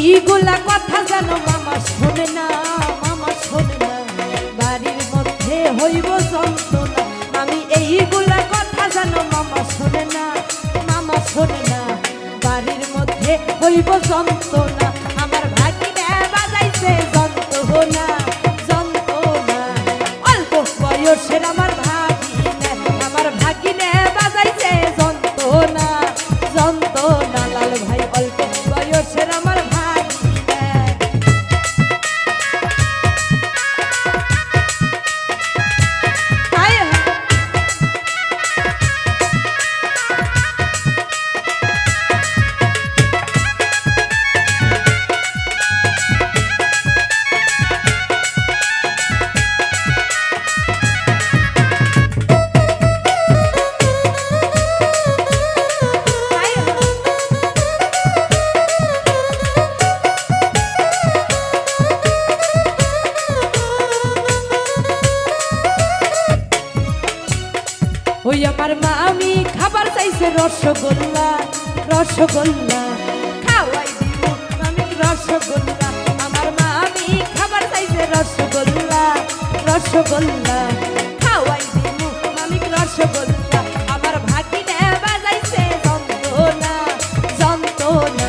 এইগুলা কথা যেন মামা শোনে না, মামা শোনে না, বাড়ির মধ্যে হইব যন্ত্রণা। আমি এইগুলা কথা যেন মামা শোনে না, মামা শোনে না, বাড়ির মধ্যে হইব যন্ত্রণা। আমার ভাগিনা বাজাইছে যন্ত্রণা, যন্ত্রণা, অল্প বয়সের আমার ভাগিনা, আমার ভাগিনা বাজাইছে যন্ত্রণা, যন্ত্রণা। লাল ভাই অল্প বয়সের আমার ভাগিনা। ওই আমার মামি খাবার চাইছে রসগোল্লা, রসগোল্লা, খাওয়াই দিব মামি রসগোল্লা। আমার মামি খাবার চাইছে রসগোল্লা, রসগোল্লা, খাওয়াই দিব মামি রসগোল্লা। আমার ভাগিনা বাজাইছে যন্ত্রণা, যন্ত্রণা,